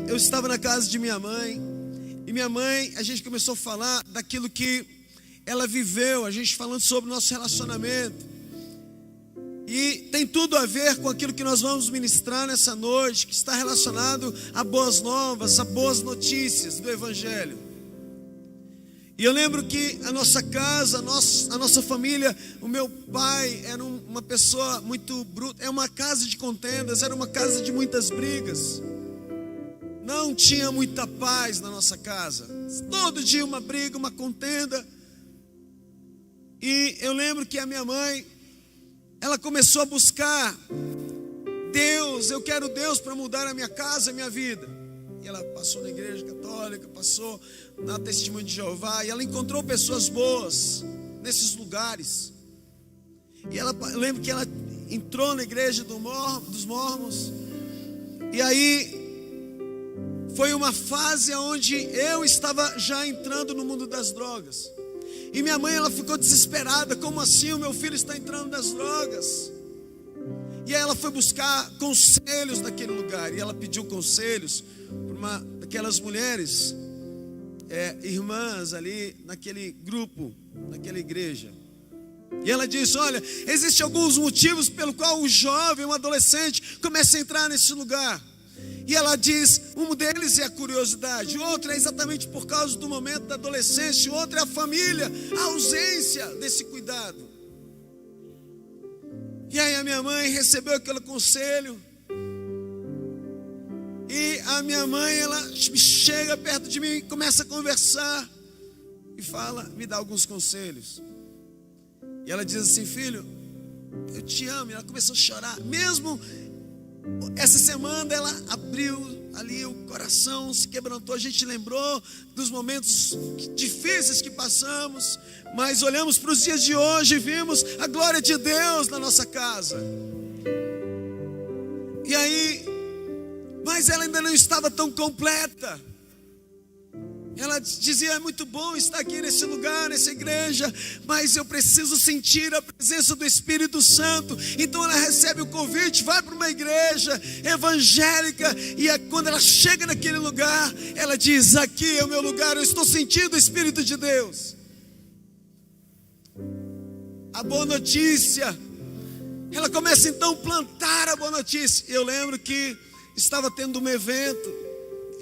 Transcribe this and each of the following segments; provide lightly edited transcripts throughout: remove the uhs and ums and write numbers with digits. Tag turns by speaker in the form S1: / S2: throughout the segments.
S1: eu estava na casa de minha mãe, e minha mãe, a gente começou a falar daquilo que ela viveu, a gente falando sobre o nosso relacionamento. E tem tudo a ver com aquilo que nós vamos ministrar nessa noite, que está relacionado a boas novas, a boas notícias do Evangelho. E eu lembro que a nossa casa, a nossa família, o meu pai era uma pessoa muito bruta, é uma casa de contendas, era uma casa de muitas brigas. Não tinha muita paz na nossa casa. Todo dia uma briga, uma contenda. E eu lembro que a minha mãe, ela começou a buscar Deus. Eu quero Deus para mudar a minha casa, a minha vida. E ela passou na igreja católica, passou na Testemunho de Jeová, e ela encontrou pessoas boas nesses lugares. E eu lembro que ela entrou na igreja dos Mormons. E aí foi uma fase onde eu estava já entrando no mundo das drogas. E minha mãe, ela ficou desesperada. Como assim o meu filho está entrando nas drogas? E aí ela foi buscar conselhos naquele lugar. E ela pediu conselhos para uma daquelas mulheres, irmãs ali naquele grupo, naquela igreja. E ela disse: olha, existem alguns motivos pelo qual um jovem, um adolescente começa a entrar nesse lugar. E ela diz, um deles é a curiosidade, outro é exatamente por causa do momento da adolescência, outro é a família, a ausência desse cuidado. E aí a minha mãe recebeu aquele conselho. E a minha mãe, ela chega perto de mim e começa a conversar. E fala, me dá alguns conselhos. E ela diz assim: filho, eu te amo. E ela começou a chorar. Mesmo essa semana ela abriu ali o coração, se quebrantou. A gente lembrou dos momentos difíceis que passamos, mas olhamos para os dias de hoje e vimos a glória de Deus na nossa casa. E aí, mas ela ainda não estava tão completa. Ela dizia: é muito bom estar aqui nesse lugar, nessa igreja, mas eu preciso sentir a presença do Espírito Santo. Então ela recebe o convite, vai para uma igreja evangélica. E quando ela chega naquele lugar, ela diz: aqui é o meu lugar, eu estou sentindo o Espírito de Deus. A boa notícia, ela começa então a plantar a boa notícia. Eu lembro que estava tendo um evento,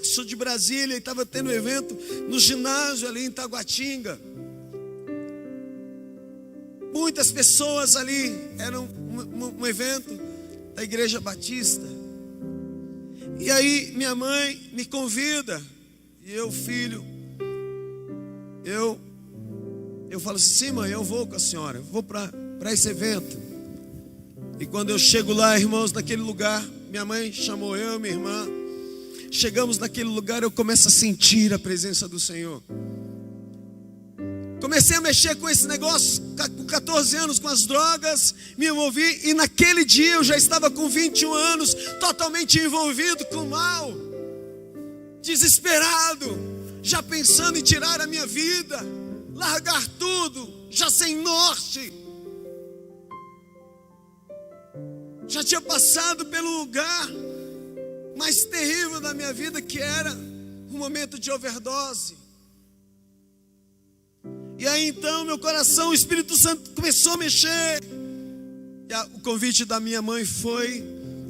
S1: sou de Brasília, e estava tendo um evento no ginásio ali em Taguatinga. Muitas pessoas ali, era um evento da Igreja Batista. E aí minha mãe me convida, e eu, filho, eu falo assim: sim, mãe, eu vou com a senhora, eu vou para esse evento. E quando eu chego lá, irmãos, naquele lugar, minha mãe chamou eu e minha irmã. Chegamos naquele lugar, eu começo a sentir a presença do Senhor. Comecei a mexer com esse negócio, com 14 anos, com as drogas, me envolvi. E naquele dia eu já estava com 21 anos, totalmente envolvido com o mal, desesperado, já pensando em tirar a minha vida, largar tudo, já sem norte. Já tinha passado pelo lugar mais terrível da minha vida, que era um momento de overdose. E aí então meu coração, o Espírito Santo começou a mexer. E o convite da minha mãe foi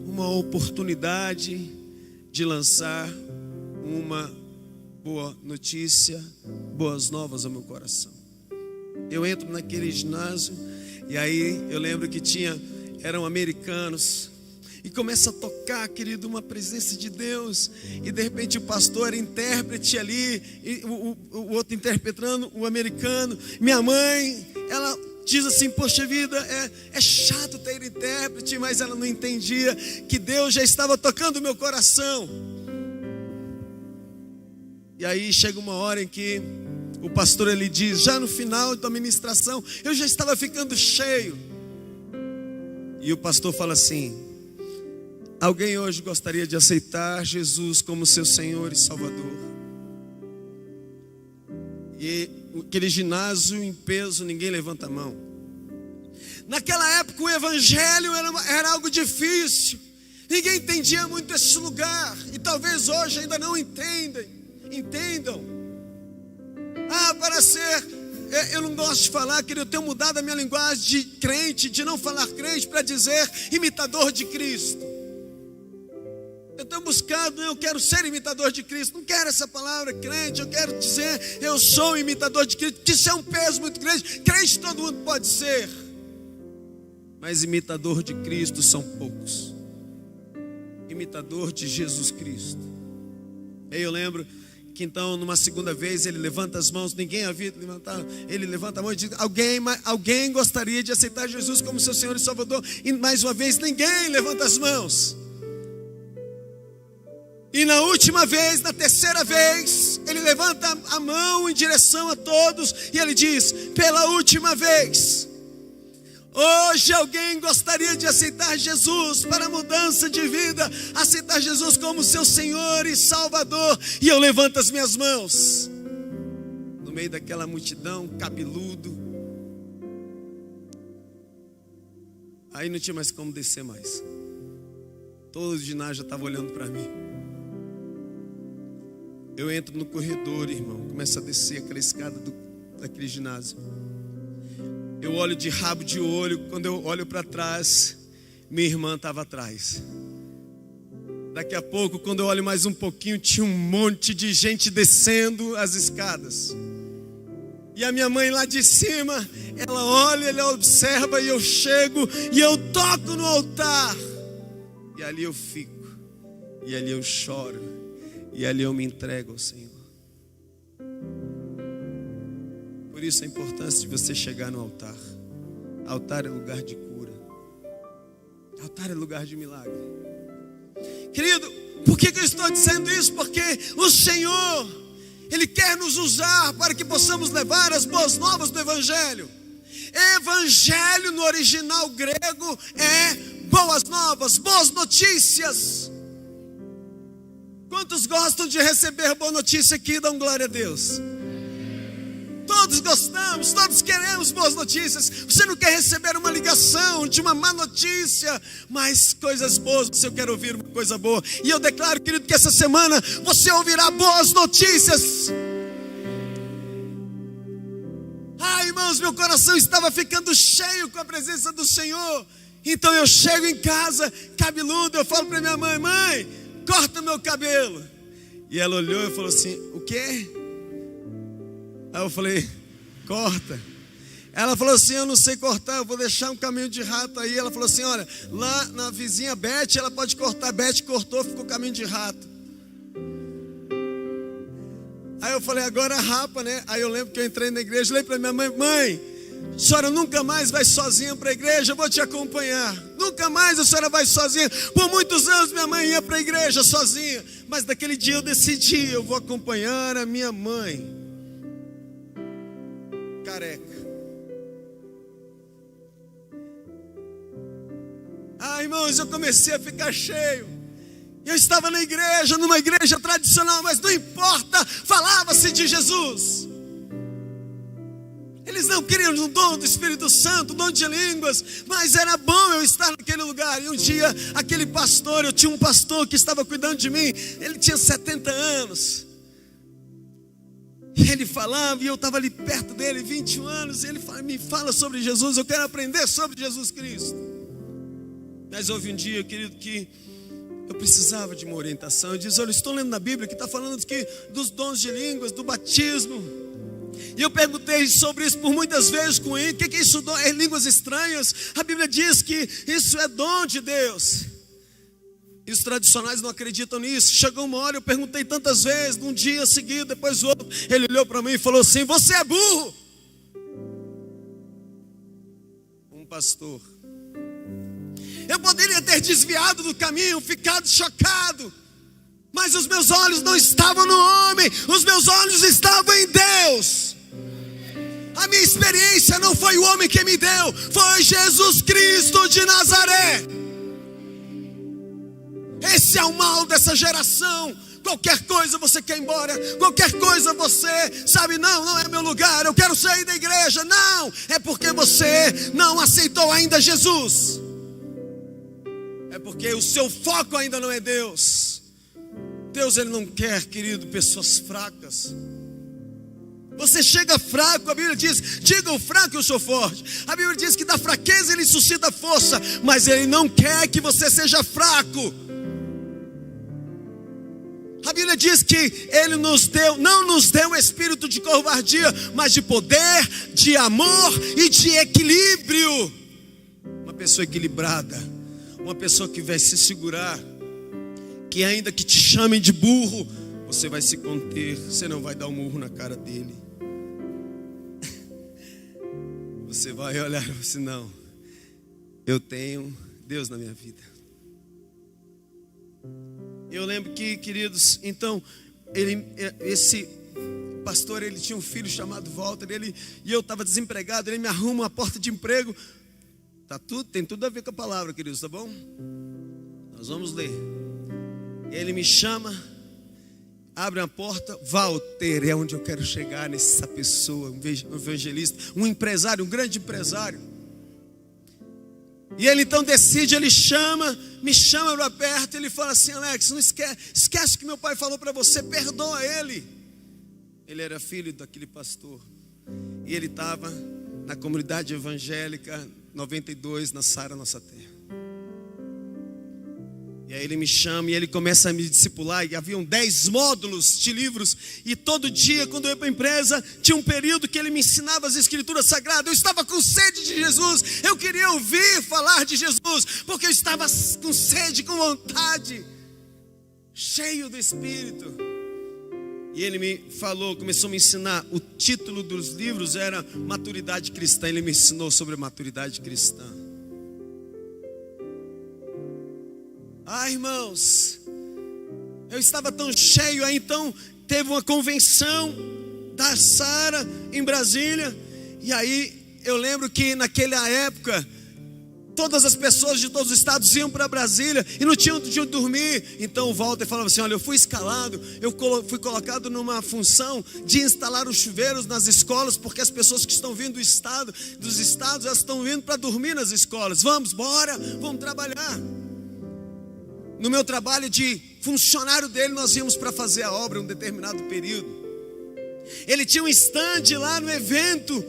S1: uma oportunidade de lançar uma boa notícia, boas novas ao meu coração. Eu entro naquele ginásio, e aí eu lembro que eram americanos. E começa a tocar, querido, uma presença de Deus. E de repente o pastor era intérprete ali, e o outro interpretando, o americano. Minha mãe, ela diz assim: poxa vida, é chato ter intérprete. Mas ela não entendia que Deus já estava tocando o meu coração. E aí chega uma hora em que o pastor, ele diz, já no final da ministração, eu já estava ficando cheio. E o pastor fala assim: alguém hoje gostaria de aceitar Jesus como seu Senhor e Salvador? E aquele ginásio em peso, ninguém levanta a mão. Naquela época o evangelho era algo difícil. Ninguém entendia muito esse lugar, e talvez hoje ainda não entendam. Para ser, eu não gosto de falar, querido, eu tenho mudado a minha linguagem de crente, de não falar crente, para dizer imitador de Cristo. Eu tenho buscado, eu quero ser imitador de Cristo, não quero essa palavra crente, eu quero dizer, eu sou imitador de Cristo, que isso é um peso muito grande. Crente todo mundo pode ser, mas imitador de Cristo são poucos. Imitador de Jesus Cristo. Aí eu lembro que então numa segunda vez ele levanta as mãos, ninguém havia levantado, ele levanta a mão e diz: alguém gostaria de aceitar Jesus como seu Senhor e Salvador? E mais uma vez ninguém levanta as mãos. E na última vez, na terceira vez, ele levanta a mão em direção a todos e ele diz: pela última vez, hoje alguém gostaria de aceitar Jesus para mudança de vida, aceitar Jesus como seu Senhor e Salvador? E eu levanto as minhas mãos. No meio daquela multidão, cabeludo. Aí não tinha mais como descer mais. Todo o ginásio já estava olhando para mim. Eu entro no corredor, irmão, começo a descer aquela escada daquele ginásio. Eu olho de rabo de olho, quando eu olho para trás, minha irmã estava atrás. Daqui a pouco, quando eu olho mais um pouquinho, tinha um monte de gente descendo as escadas. E a minha mãe lá de cima, ela olha, ela observa, e eu chego e eu toco no altar. E ali eu fico, e ali eu choro, e ali eu me entrego ao Senhor. Por isso a importância de você chegar no altar. Altar é lugar de cura. Altar é lugar de milagre. Querido, por que eu estou dizendo isso? Porque o Senhor, Ele quer nos usar para que possamos levar as boas novas do Evangelho. Evangelho no original grego é boas novas, boas notícias. Quantos gostam de receber boa notícia aqui? Dão glória a Deus. Todos gostamos, todos queremos boas notícias. Você não quer receber uma ligação de uma má notícia, mas coisas boas. Você quer ouvir uma coisa boa. E eu declaro, querido, que essa semana você ouvirá boas notícias. Ai, irmãos, meu coração estava ficando cheio com a presença do Senhor. Então eu chego em casa, cabeludo, eu falo para minha mãe: mãe, corta meu cabelo. E ela olhou e falou assim: o quê? Aí eu falei: corta. Ela falou assim: eu não sei cortar, eu vou deixar um caminho de rato aí. Ela falou assim: olha, lá na vizinha Beth, ela pode cortar. Beth cortou, ficou caminho de rato. Aí eu falei: agora rapa, né? Aí eu lembro que eu entrei na igreja, falei para minha mãe: mãe, a senhora nunca mais vai sozinha para a igreja, eu vou te acompanhar. Nunca mais a senhora vai sozinha. Por muitos anos minha mãe ia para a igreja sozinha, mas daquele dia eu decidi: eu vou acompanhar a minha mãe careca. Irmãos, eu comecei a ficar cheio. Eu estava na igreja, numa igreja tradicional, mas não importa, falava-se de Jesus. Eles não queriam um dom do Espírito Santo, um dom de línguas, mas era bom eu estar naquele lugar. E um dia, aquele pastor, eu tinha um pastor que estava cuidando de mim, ele tinha 70 anos. E ele falava, e eu estava ali perto dele, 21 anos, e ele me fala sobre Jesus, eu quero aprender sobre Jesus Cristo. Mas houve um dia, querido, que eu precisava de uma orientação. Eu disse: olha, estou lendo na Bíblia que está falando dos dons de línguas, do batismo. E eu perguntei sobre isso por muitas vezes com ele: o que é isso? É línguas estranhas? A Bíblia diz que isso é dom de Deus. E os tradicionais não acreditam nisso. Chegou uma hora, eu perguntei tantas vezes, num dia seguido, depois o outro. Ele olhou para mim e falou assim: você é burro. Um pastor. Eu poderia ter desviado do caminho, ficado chocado, mas os meus olhos não estavam no homem, os meus olhos estavam em Deus. A minha experiência não foi o homem que me deu, foi Jesus Cristo de Nazaré. Esse é o mal dessa geração. Qualquer coisa você quer ir embora, qualquer coisa você sabe: não é meu lugar, eu quero sair da igreja. Não, é porque você não aceitou ainda Jesus. É porque o seu foco ainda não é Deus. Deus, Ele não quer, querido, pessoas fracas. Você chega fraco, a Bíblia diz: diga o fraco, eu sou forte. A Bíblia diz que da fraqueza Ele suscita força, mas Ele não quer que você seja fraco. A Bíblia diz que Ele não nos deu espírito de covardia, mas de poder, de amor e de equilíbrio. Uma pessoa equilibrada, uma pessoa que vai se segurar, que ainda que te chamem de burro, você vai se conter, você não vai dar um murro na cara dele. Você vai olhar e falar assim: não, eu tenho Deus na minha vida. Eu lembro que, queridos, então, esse pastor, ele tinha um filho chamado Walter, e eu estava desempregado, ele me arruma uma porta de emprego. Tem tudo a ver com a palavra, queridos, tá bom? Nós vamos ler. Ele me chama, abre a porta. Walter, é onde eu quero chegar, nessa pessoa, um evangelista, um empresário, um grande empresário. E ele então decide, ele me chama para perto, ele fala assim: Alex, não esquece que meu pai falou para você, perdoa ele. Ele era filho daquele pastor, e ele estava na comunidade evangélica 92, na Sara Nossa Terra. E aí ele me chama e ele começa a me discipular. E haviam 10 módulos de livros. E todo dia, quando eu ia para a empresa, tinha um período que ele me ensinava as escrituras sagradas. Eu estava com sede de Jesus. Eu queria ouvir falar de Jesus, porque eu estava com sede, com vontade, cheio do Espírito. E ele me falou, começou a me ensinar. O título dos livros era Maturidade Cristã. Ele me ensinou sobre maturidade cristã. Irmãos, eu estava tão cheio. Aí então teve uma convenção da Sara em Brasília. E aí eu lembro que naquela época todas as pessoas de todos os estados iam para Brasília e não tinham onde dormir. Então o Walter falava assim: olha, eu fui escalado, eu fui colocado numa função de instalar os chuveiros nas escolas, porque as pessoas que estão vindo dos estados, elas estão vindo para dormir nas escolas. Vamos trabalhar. No meu trabalho de funcionário dele, nós íamos para fazer a obra em um determinado período. Ele tinha um stand lá no evento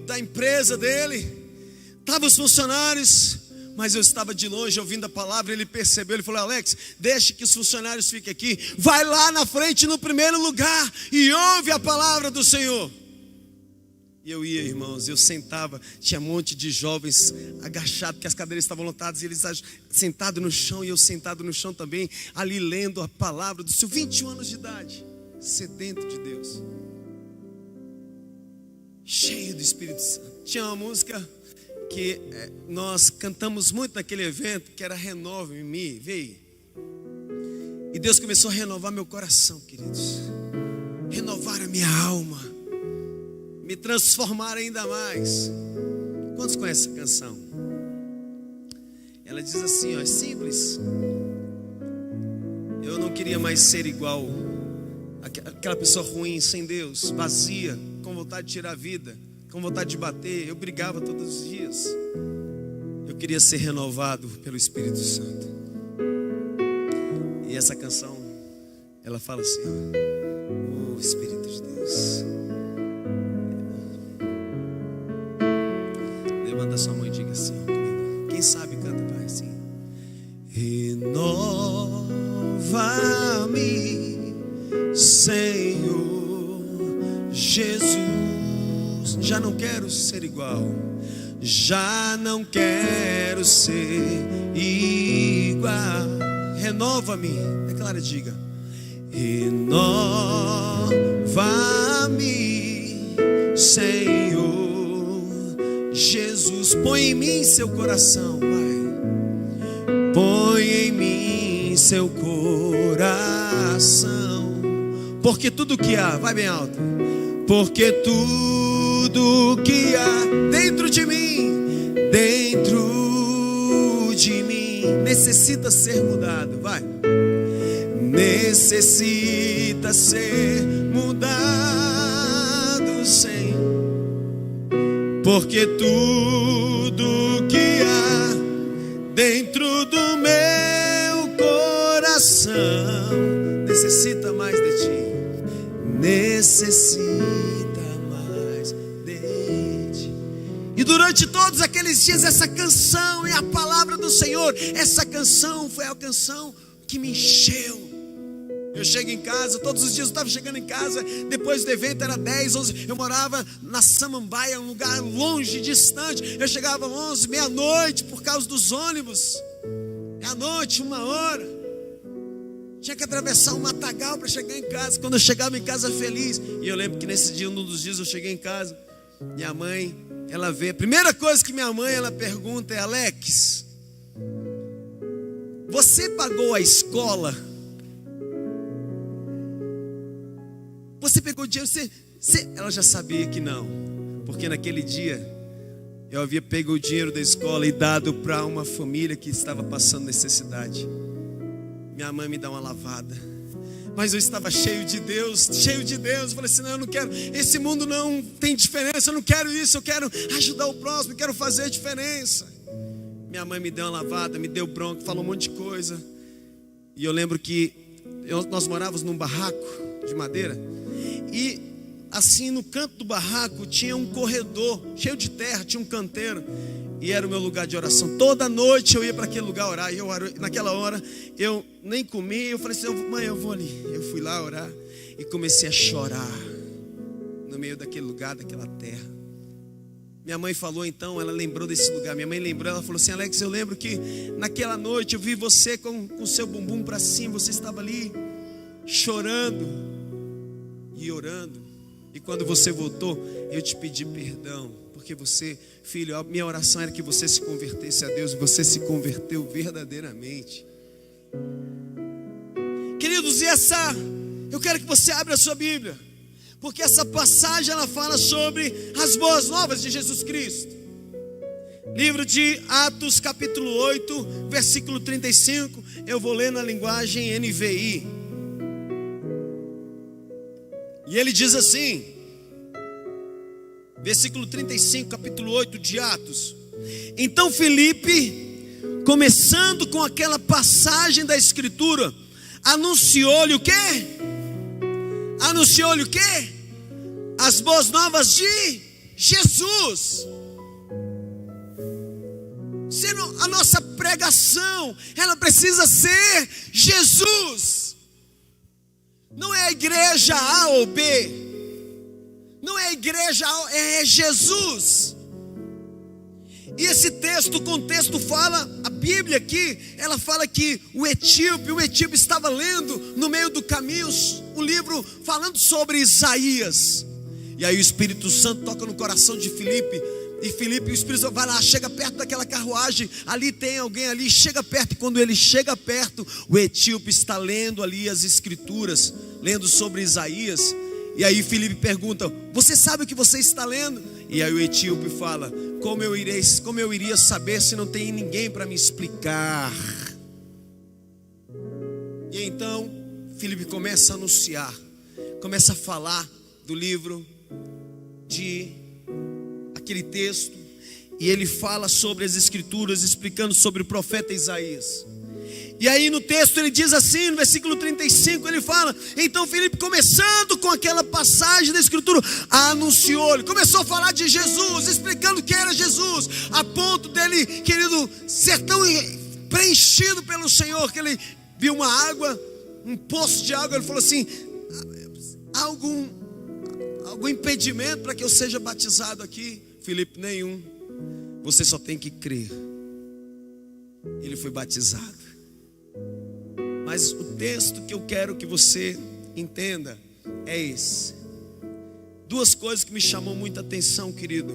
S1: da empresa dele. Estavam os funcionários, mas eu estava de longe ouvindo a palavra. Ele percebeu, ele falou: Alex, deixe que os funcionários fiquem aqui. Vai lá na frente no primeiro lugar e ouve a palavra do Senhor. E eu ia, irmãos, eu sentava, tinha um monte de jovens agachados, porque as cadeiras estavam lotadas, e eles sentados no chão, e eu sentado no chão também, ali lendo a palavra do Senhor, 21 anos de idade, sedento de Deus, cheio do Espírito Santo. Tinha uma música que nós cantamos muito naquele evento, que era Renova-me, veio. E Deus começou a renovar meu coração, queridos, renovar a minha alma, me transformar ainda mais. Quantos conhecem essa canção? Ela diz assim, ó, é simples. Eu não queria mais ser igual aquela pessoa ruim, sem Deus, vazia, com vontade de tirar a vida, com vontade de bater. Eu brigava todos os dias. Eu queria ser renovado pelo Espírito Santo. E essa canção, ela fala assim, ó, o Espírito de Deus. Levanta sua mão e diga assim comigo. Quem sabe canta, Pai, assim. Renova-me, Senhor Jesus. Já não quero ser igual. Já não quero ser igual. Renova-me. Declara, diga. Renova-me, Senhor Jesus. Põe em mim seu coração, Pai. Põe em mim seu coração. Porque tudo que há, vai bem alto. Porque tudo que há dentro de mim necessita ser mudado, vai. Necessita ser mudado, Senhor. Porque tudo que há dentro do meu coração necessita mais de ti, necessita mais de ti. E durante todos aqueles dias, essa canção é a palavra do Senhor. Essa canção foi a canção que me encheu. Eu chego em casa, todos os dias eu estava chegando em casa, depois do evento era 10, 11, eu morava na Samambaia, um lugar longe, distante. Eu chegava 11, meia-noite, por causa dos ônibus, meia-noite, 1h, tinha que atravessar um matagal para chegar em casa. Quando eu chegava em casa feliz, e eu lembro que nesse dia, um dos dias eu cheguei em casa, minha mãe, ela vê, a primeira coisa que minha mãe, ela pergunta é: Alex, você pagou a escola? Você pegou o dinheiro? Ela já sabia que não, porque naquele dia eu havia pego o dinheiro da escola e dado para uma família que estava passando necessidade. Minha mãe me dá uma lavada, mas eu estava cheio de Deus. Eu falei assim: não, eu não quero, esse mundo não tem diferença, eu não quero isso, eu quero ajudar o próximo, eu quero fazer a diferença. Minha mãe me deu uma lavada, me deu bronca, falou um monte de coisa. E eu lembro que nós morávamos num barraco de madeira, e assim no canto do barraco tinha um corredor cheio de terra, tinha um canteiro, e era o meu lugar de oração. Toda noite eu ia para aquele lugar orar, e naquela hora eu nem comi. Eu falei assim: mãe, eu vou ali. Eu fui lá orar e comecei a chorar no meio daquele lugar, daquela terra. Minha mãe falou então, ela lembrou desse lugar. Minha mãe lembrou, ela falou assim: Alex, eu lembro que naquela noite eu vi você com o seu bumbum para cima, você estava ali chorando e orando, e quando você voltou, eu te pedi perdão, porque você, filho, a minha oração era que você se convertesse a Deus, e você se converteu verdadeiramente. Queridos, eu quero que você abra a sua Bíblia, porque essa passagem ela fala sobre as boas novas de Jesus Cristo. Livro de Atos, capítulo 8, versículo 35. Eu vou ler na linguagem NVI. E ele diz assim, versículo 35, capítulo 8 de Atos: então Filipe, começando com aquela passagem da Escritura, anunciou-lhe o quê? Anunciou-lhe o quê? As boas novas de Jesus. Sendo a nossa pregação, ela precisa ser Jesus. Não é a igreja A ou B, não é a igreja A, é Jesus. E esse texto, o contexto fala, a Bíblia aqui, ela fala que o etíope estava lendo no meio do caminho um livro falando sobre Isaías. E aí o Espírito Santo toca no coração de Filipe, e Filipe, o Espírito Santo vai lá, chega perto daquela carruagem, ali tem alguém ali, chega perto, e quando ele chega perto, o etíope está lendo ali as escrituras, lendo sobre Isaías. E aí Filipe pergunta: você sabe o que você está lendo? E aí o etíope fala: como eu iria saber se não tem ninguém para me explicar? E então Filipe começa a anunciar, começa a falar do livro de aquele texto, e ele fala sobre as escrituras, explicando sobre o profeta Isaías. E aí no texto ele diz assim, no versículo 35, ele fala: então Filipe, começando com aquela passagem da escritura, anunciou-lhe, começou a falar de Jesus, explicando quem era Jesus, a ponto dele, querido, ser tão preenchido pelo Senhor, que ele viu uma água, um poço de água. Ele falou assim: há algum impedimento para que eu seja batizado aqui? Filipe: nenhum, você só tem que crer. Ele foi batizado. Mas o texto que eu quero que você entenda é esse. Duas coisas que me chamou muita atenção, querido.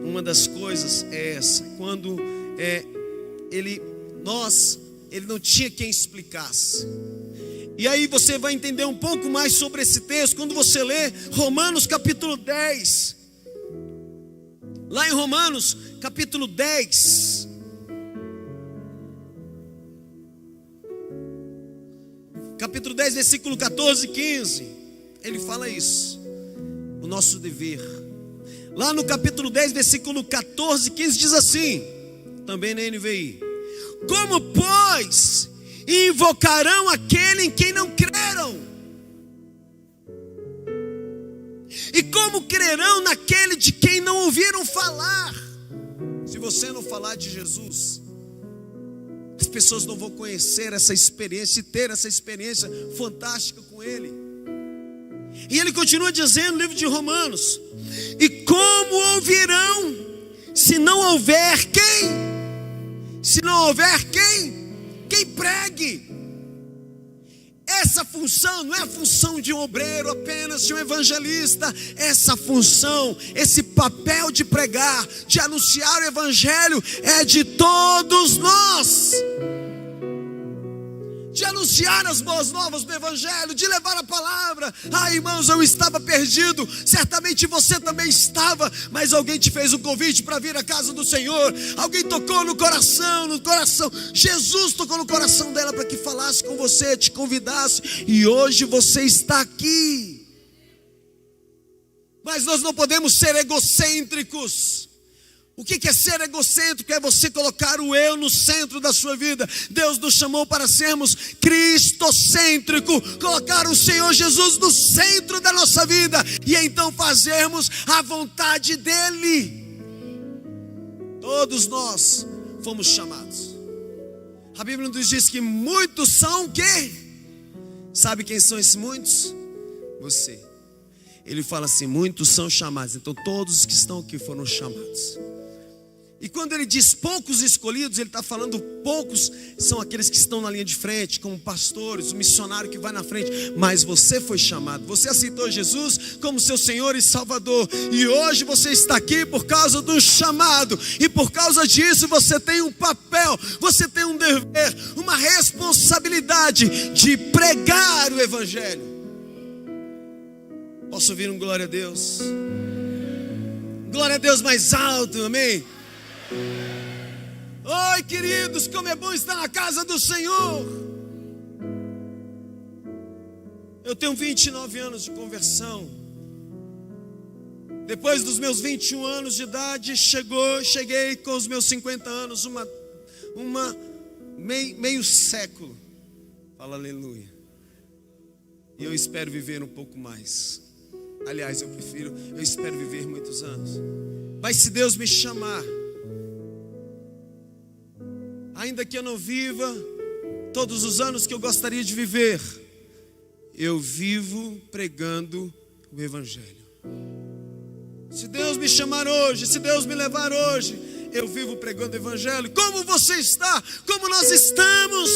S1: Uma das coisas é essa: quando ele não tinha quem explicasse. E aí você vai entender um pouco mais sobre esse texto quando você lê Romanos capítulo 10. Lá em Romanos capítulo 10, capítulo 10, versículo 14 e 15, ele fala isso, o nosso dever. Lá no capítulo 10, versículo 14 e 15 diz assim, também na NVI: Como, pois, invocarão aquele em quem não creram? E como crerão naquele de quem não ouviram falar? Se você não falar de Jesus, as pessoas não vão conhecer essa experiência e ter essa experiência fantástica com Ele. E ele continua dizendo no livro de Romanos: e como ouvirão se não houver quem? Se não houver quem? Quem pregue. Essa função não é a função de um obreiro apenas, de um evangelista. Essa função, esse papel de pregar, de anunciar o evangelho, é de todos nós. De anunciar as boas novas do evangelho, de levar a palavra. Ah, irmãos, eu estava perdido, certamente você também estava, mas alguém te fez um convite para vir à casa do Senhor. Alguém tocou no coração, Jesus tocou no coração dela para que falasse com você, te convidasse, e hoje você está aqui. Mas nós não podemos ser egocêntricos. O que é ser egocêntrico? É você colocar o eu no centro da sua vida. Deus nos chamou para sermos cristocêntricos, colocar o Senhor Jesus no centro da nossa vida, e então fazermos a vontade dEle. Todos nós fomos chamados. A Bíblia nos diz que muitos são o quê? Sabe quem são esses muitos? Você. Ele fala assim: muitos são chamados. Então todos que estão aqui foram chamados. E quando ele diz poucos escolhidos, ele está falando poucos são aqueles que estão na linha de frente, como pastores, o missionário que vai na frente. Mas você foi chamado, você aceitou Jesus como seu Senhor e Salvador, e hoje você está aqui por causa do chamado, e por causa disso você tem um papel, você tem um dever, uma responsabilidade de pregar o evangelho. Posso ouvir um glória a Deus? Glória a Deus mais alto, amém? Oi, queridos, como é bom estar na casa do Senhor. Eu tenho 29 anos de conversão. Depois dos meus 21 anos de idade, cheguei com os meus 50 anos, meio século. Fala aleluia. E eu espero viver um pouco mais. Aliás, eu espero viver muitos anos. Mas se Deus me chamar, ainda que eu não viva todos os anos que eu gostaria de viver, eu vivo pregando o evangelho. Se Deus me chamar hoje, se Deus me levar hoje, eu vivo pregando o evangelho. Como você está? Como nós estamos?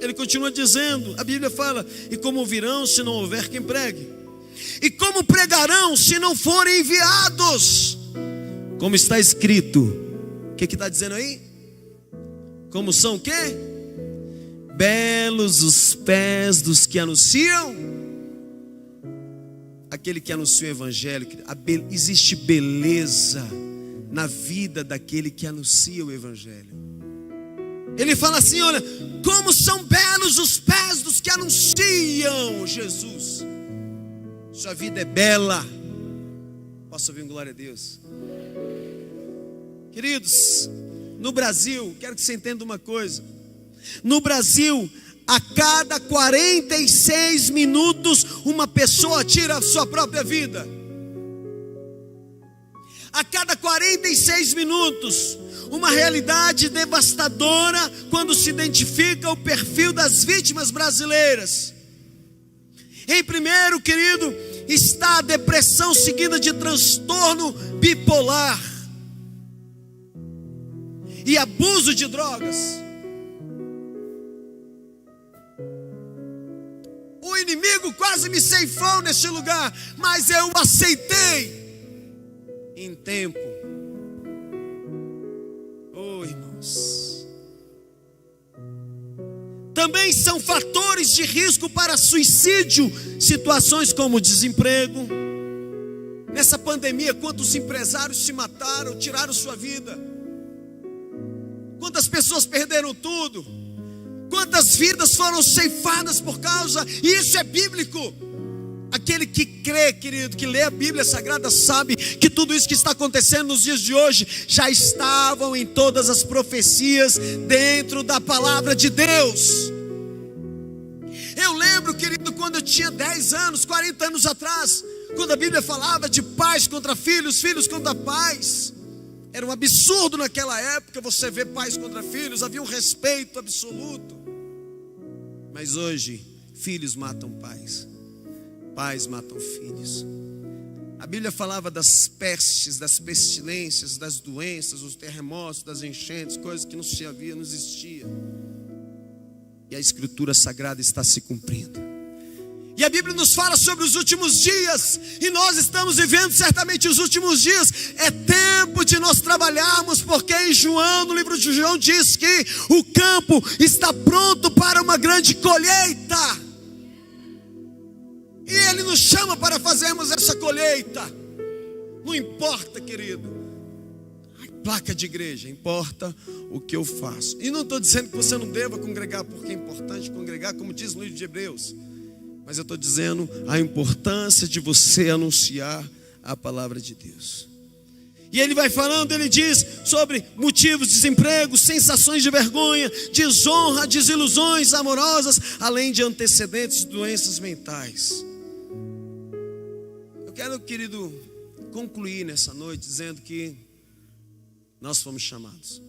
S1: Ele continua dizendo, a Bíblia fala: e como ouvirão se não houver quem pregue? E como pregarão se não forem enviados? Como está escrito. O que está dizendo aí? Como são o quê? Belos os pés dos que anunciam. Aquele que anuncia o evangelho. Existe beleza na vida daquele que anuncia o evangelho. Ele fala assim: olha, como são belos os pés dos que anunciam Jesus. Sua vida é bela. Posso ouvir um glória a Deus? Queridos, no Brasil, quero que você entenda uma coisa. No Brasil, a cada 46 minutos, uma pessoa tira a sua própria vida. A cada 46 minutos, uma realidade devastadora quando se identifica o perfil das vítimas brasileiras. Em primeiro, querido, está a depressão seguida de transtorno bipolar e abuso de drogas. O inimigo quase me ceifou neste lugar, mas eu aceitei em tempo. Oh, irmãos, também são fatores de risco para suicídio, situações como desemprego. Nessa pandemia, quantos empresários se mataram, tiraram sua vida? Quantas pessoas perderam tudo? Quantas vidas foram ceifadas por causa? E isso é bíblico. Aquele que crê, querido, que lê a Bíblia Sagrada, sabe que tudo isso que está acontecendo nos dias de hoje já estavam em todas as profecias dentro da palavra de Deus. Eu lembro, querido, quando eu tinha 10 anos, 40 anos atrás, quando a Bíblia falava de pais contra filhos, filhos contra pais. Era um absurdo naquela época você ver pais contra filhos, havia um respeito absoluto. Mas hoje, filhos matam pais, pais matam filhos. A Bíblia falava das pestes, das pestilências, das doenças, dos terremotos, das enchentes, coisas que não se havia, não existia. E a Escritura Sagrada está se cumprindo. E a Bíblia nos fala sobre os últimos dias, e nós estamos vivendo certamente os últimos dias. É tempo de nós trabalharmos, porque em João, no livro de João, diz que o campo está pronto para uma grande colheita. E Ele nos chama para fazermos essa colheita. Não importa, querido, a placa de igreja, importa o que eu faço. E não estou dizendo que você não deva congregar, porque é importante congregar, como diz no livro de Hebreus. Mas eu estou dizendo a importância de você anunciar a palavra de Deus. E ele vai falando, ele diz sobre motivos de desemprego, sensações de vergonha, desonra, desilusões amorosas, além de antecedentes de doenças mentais. Eu quero, querido, concluir nessa noite dizendo que nós fomos chamados.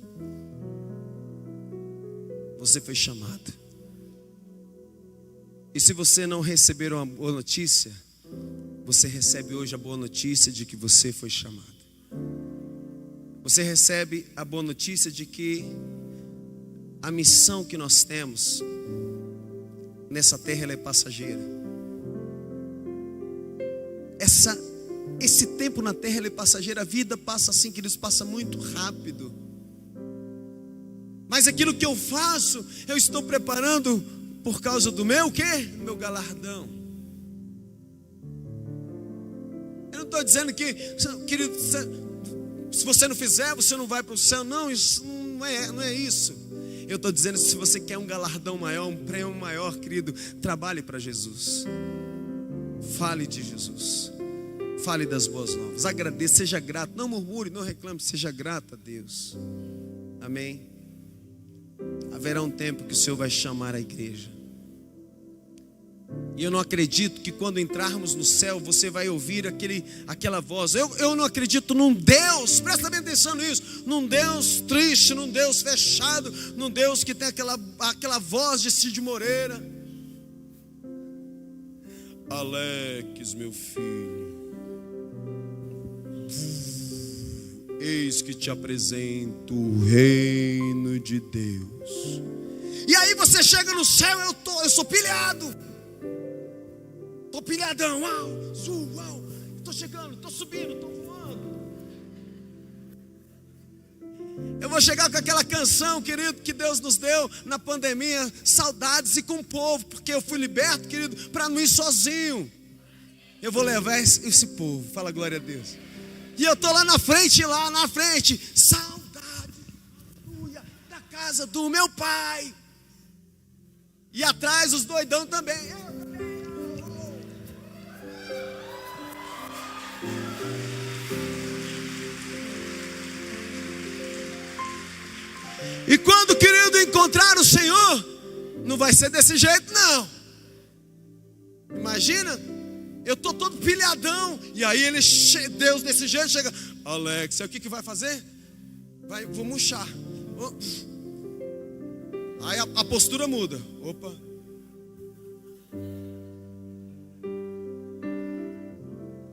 S1: Você foi chamado. E se você não receber uma boa notícia, você recebe hoje a boa notícia de que você foi chamado. Você recebe a boa notícia de que a missão que nós temos nessa terra, ela é passageira. Esse tempo na terra, ele é passageiro. A vida passa assim, queridos, passa muito rápido. Mas aquilo que eu faço, eu estou preparando por causa do meu quê? Meu galardão. Eu não estou dizendo que, querido, se você não fizer, você não vai para o céu. Não, isso não é isso. Eu estou dizendo, se você quer um galardão maior, um prêmio maior, querido, trabalhe para Jesus. Fale de Jesus. Fale das boas novas. Agradeça, seja grato. Não murmure, não reclame, seja grato a Deus. Amém? Haverá um tempo que o Senhor vai chamar a igreja. E eu não acredito que quando entrarmos no céu você vai ouvir aquela voz. Eu não acredito num Deus, presta bem atenção nisso, num Deus triste, num Deus fechado, num Deus que tem aquela voz de Cid Moreira. Alex, meu filho, eis que te apresento o reino de Deus. E aí você chega no céu, eu sou pilhado. Estou pilhadão, uau, estou chegando, estou subindo, estou voando. Eu vou chegar com aquela canção, querido, que Deus nos deu na pandemia, saudades, e com o povo, porque eu fui liberto, querido, para não ir sozinho. Eu vou levar esse povo, fala glória a Deus. E eu estou lá na frente, saudade, aleluia, da casa do meu pai. E atrás os doidão também. E quando, querido, encontrar o Senhor, não vai ser desse jeito, não. Imagina, eu estou todo pilhadão, e aí Deus desse jeito chega. Alex, o que vai fazer? Vou murchar. Aí a postura muda. Opa.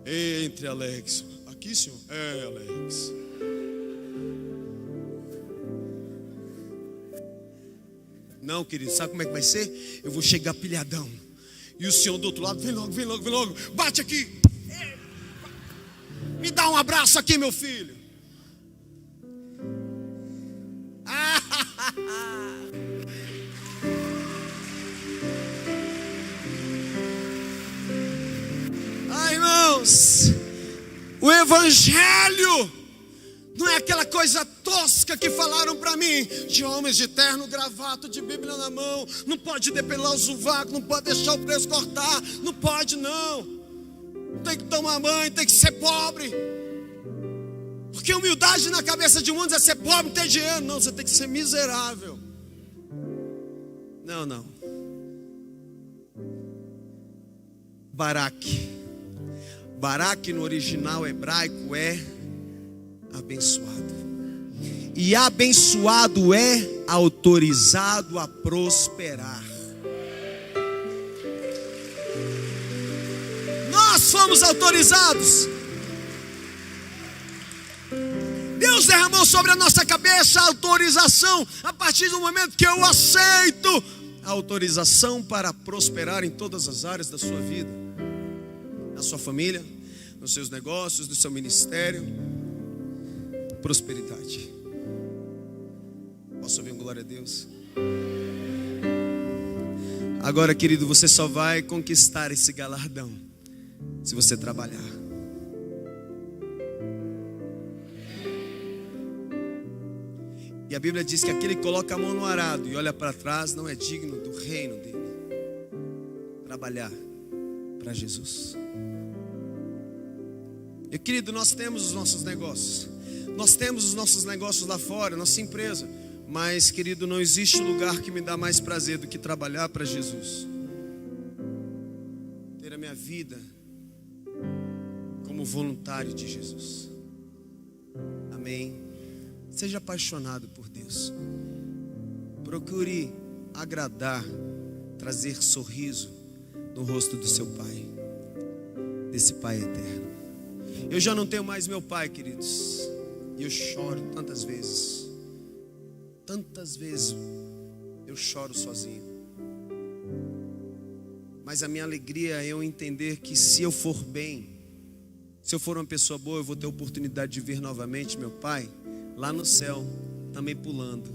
S1: Entre, Alex. Aqui, senhor? É, Alex. Não, querido, sabe como é que vai ser? Eu vou chegar pilhadão. E o senhor do outro lado, vem logo. Bate aqui. Me dá um abraço aqui, meu filho. Ai, irmãos, o evangelho não é aquela coisa tosca que falaram para mim, de homens de terno, gravata, de Bíblia na mão, não pode depilar o sovaco, não pode deixar o preço cortar, não pode não. não tem que tomar banho, tem que ser pobre. Porque humildade na cabeça de muitos é ser pobre, ter dinheiro. Não, você tem que ser miserável. Não. Baraque no original hebraico é abençoado. E abençoado é autorizado a prosperar. Nós fomos autorizados. Deus derramou sobre a nossa cabeça a autorização, a partir do momento que eu aceito a autorização para prosperar em todas as áreas da sua vida, na sua família, nos seus negócios, no seu ministério. Prosperidade. Posso ouvir um glória a Deus? Agora, querido, você só vai conquistar esse galardão se você trabalhar. E a Bíblia diz que aquele que coloca a mão no arado e olha para trás não é digno do reino dele. Trabalhar para Jesus. E querido, nós temos os nossos negócios. Nós temos os nossos negócios lá fora, nossa empresa. Mas, querido, não existe lugar que me dá mais prazer do que trabalhar para Jesus. Ter a minha vida como voluntário de Jesus. Amém. Seja apaixonado por Deus. Procure agradar, trazer sorriso no rosto do seu Pai, desse Pai eterno. Eu já não tenho mais meu pai, queridos, e eu choro tantas vezes. Tantas vezes eu choro sozinho. Mas a minha alegria é eu entender que se eu for bem, se eu for uma pessoa boa, eu vou ter a oportunidade de ver novamente meu pai lá no céu, também pulando.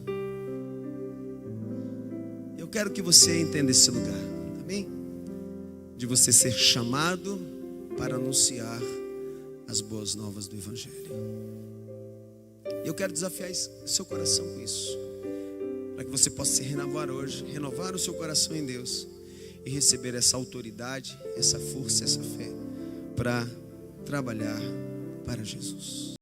S1: Eu quero que você entenda esse lugar, amém? De você ser chamado para anunciar as boas novas do Evangelho. Eu quero desafiar o seu coração com isso, para que você possa se renovar hoje, renovar o seu coração em Deus e receber essa autoridade, essa força, essa fé para trabalhar para Jesus.